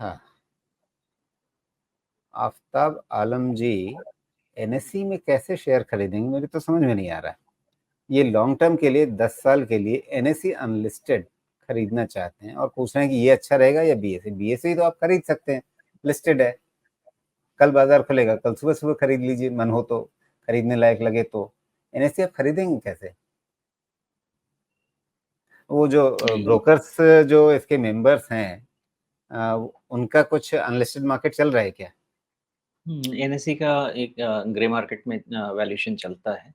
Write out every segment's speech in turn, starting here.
हाँ, आफ्ताब आलम जी एनएससी में कैसे शेयर खरीदेंगे, मुझे तो समझ में नहीं आ रहा है। ये लॉन्ग टर्म के लिए 10 साल के लिए एनएससी अनलिस्टेड खरीदना चाहते हैं और पूछ रहे हैं कि ये अच्छा रहेगा या बीएससी। बीएससी तो आप खरीद सकते हैं, लिस्टेड है, कल बाजार खुलेगा, कल सुबह सुबह खरीद लीजिए, मन हो तो, खरीदने लायक लगे तो। एनएससी आप खरीदेंगे कैसे? वो जो ब्रोकर्स, जो इसके मेंबर्स हैं, उनका कुछ अनलिस्टेड मार्केट चल रहा है क्या? एनएससी का एक ग्रे मार्केट में वैल्यूएशन चलता है,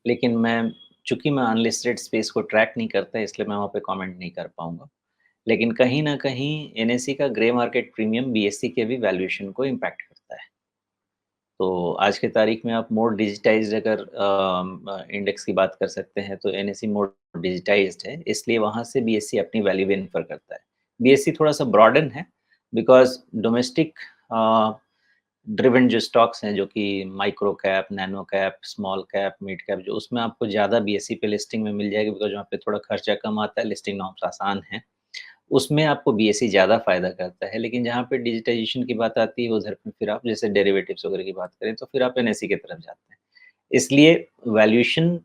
लेकिन चूँकि मैं अनलिस्टेड स्पेस को ट्रैक नहीं करता, इसलिए मैं वहाँ पे कमेंट नहीं कर पाऊँगा। लेकिन कहीं न कहीं एनएससी का ग्रे मार्केट प्रीमियम बीएससी के भी वैल्यूएशन को इम्पैक्ट करता है। तो आज की तारीख में आप मोर डिजिटाइज़्ड अगर इंडेक्स की बात कर सकते हैं, तो एनएससी मोर डिजिटाइज़्ड है, इसलिए वहाँ से बीएससी अपनी वैल्यू भी इन्फर करता है। बीएससी थोड़ा-सा ब्रॉडन है, बिकॉज़ डोमेस्टिक ड्रिवन जो स्टॉक्स हैं, जो कि micro cap, nano cap, small cap, mid cap, जो उसमें आपको ज़्यादा बीएसई पे लिस्टिंग में मिल जाएगी, बिकॉज़ वहाँ पे थोड़ा खर्चा कम आता है, लिस्टिंग नॉर्म्स आसान हैं। उसमें आपको बीएसई ज़्यादा फ़ायदा करता है, लेकिन जहाँ पे डिजिटाइज़ेशन की बात आती है, उधर पे फिर आप जैसे डेरिवेटिव्स वगैरह की बात करें, तो फिर आप एनएसई की तरफ जाते हैं। इसलिए वैल्यूएशन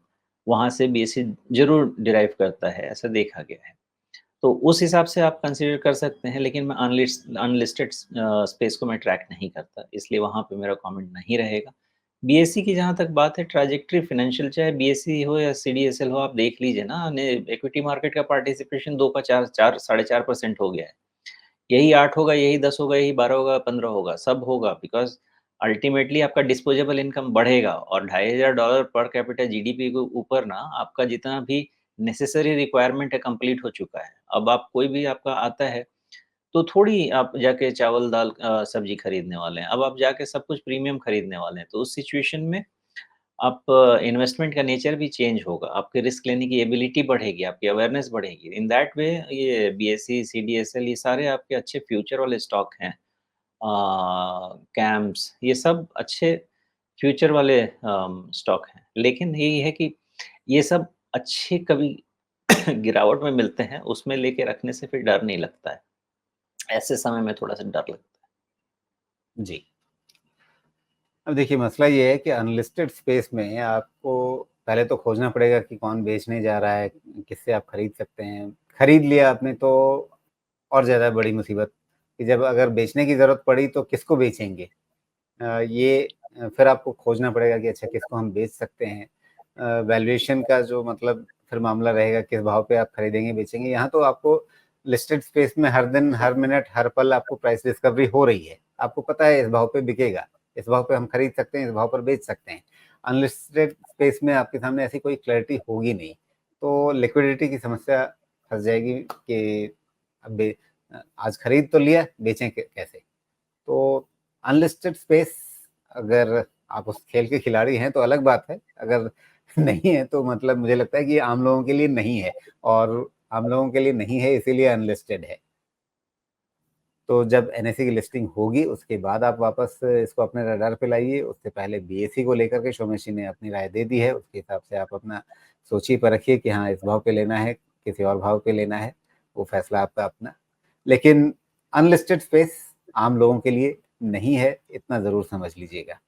वहाँ से बीएसई ज़रूर डिराइव करता है, ऐसा देखा गया है। तो उस हिसाब से आप कंसीडर कर सकते हैं, लेकिन मैं अनलिस्टेड स्पेस को मैं ट्रैक नहीं करता, इसलिए वहाँ पे मेरा कमेंट नहीं रहेगा। बीएससी की जहाँ तक बात है, ट्रैजेक्टरी फाइनेंशियल, चाहे बीएससी हो या सीडीएसएल हो, आप देख लीजिए ना, ने इक्विटी मार्केट का पार्टिसिपेशन 2 का 4 साढ़े 4% हो गया है। यही 8 होगा, यही 10 होगा, यही 12 होगा, 15 होगा, सब होगा, बिकॉज़ अल्टीमेटली आपका डिस्पोजेबल इनकम बढ़ेगा और $2500 पर कैपिटा जीडीपी के ऊपर ना आपका जितना भी नेसेसरी रिक्वायरमेंट है, कंप्लीट हो चुका है। अब आप कोई भी आपका आता है, तो थोड़ी आप जाके चावल, दाल, सब्ज़ी खरीदने वाले हैं। अब आप जाके सब कुछ प्रीमियम खरीदने वाले हैं, तो उस सिचुएशन में आप इन्वेस्टमेंट का नेचर भी चेंज होगा, आपकी रिस्क लेने की एबिलिटी बढ़ेगी, आपकी अवेयरनेस बढ़ेगी। इन दैट वे ये बीएसई, सीडीएसएल, ये सारे आपके अच्छे फ्यूचर वाले स्टॉक हैं। कैम्स, ये सब अच्छे फ्यूचर वाले स्टॉक हैं। लेकिन यही है कि ये सब अच्छे कभी गिरावट में मिलते हैं, उसमें लेके रखने से फिर डर नहीं लगता है। ऐसे समय में थोड़ा-सा डर लगता है। जी। अब देखिए, मसला ये है कि अनलिस्टेड स्पेस में आपको पहले तो खोजना पड़ेगा कि कौन बेचने जा रहा है, किससे आप खरीद सकते हैं। खरीद लिया आपने तो और ज़्यादा बड़ी मुसीबत कि जब अगर बेचने की ज़रूरत पड़ी तो किसको बेचेंगे? फिर आपको खोजना पड़ेगा कि अच्छा किसको हम बेच सकते हैं। वैल्यूएशन का जो मतलब फिर मामला रहेगा, किस भाव पे आप खरीदेंगे, बेचेंगे। यहाँ तो आपको लिस्टेड स्पेस में हर दिन, हर मिनट, हर पल आपको प्राइस डिस्कवरी हो रही है। आपको पता है इस भाव पे बिकेगा, इस भाव पे हम खरीद सकते हैं, इस भाव पर बेच सकते हैं। अनलिस्टेड स्पेस में आपके सामने ऐसी कोई क्लैरिटी होगी नहीं, तो लिक्विडिटी की समस्या फँस जाएगी कि अब आज खरीद तो लिया, बेचें कैसे? तो अनलिस्टेड स्पेस, अगर आप उस खेल के खिलाड़ी हैं तो अलग बात है, अगर नहीं है तो मतलब मुझे लगता है कि ये आम लोगों के लिए नहीं है, और आम लोगों के लिए नहीं है इसीलिए अनलिस्टेड है। तो जब एनएससी की लिस्टिंग होगी उसके बाद आप वापस इसको अपने रडार पे लाइए। उससे पहले बीएससी को लेकर के शोमेशी ने अपनी राय दे दी है, उसके हिसाब से आप अपना सोचिए परखिए कि हाँ, इस भाव पे लेना है, किसी और भाव पे लेना है, वो फैसला आपका अपना। लेकिन अनलिस्टेड स्पेस आम लोगों के लिए नहीं है, इतना ज़रूर समझ लीजिएगा।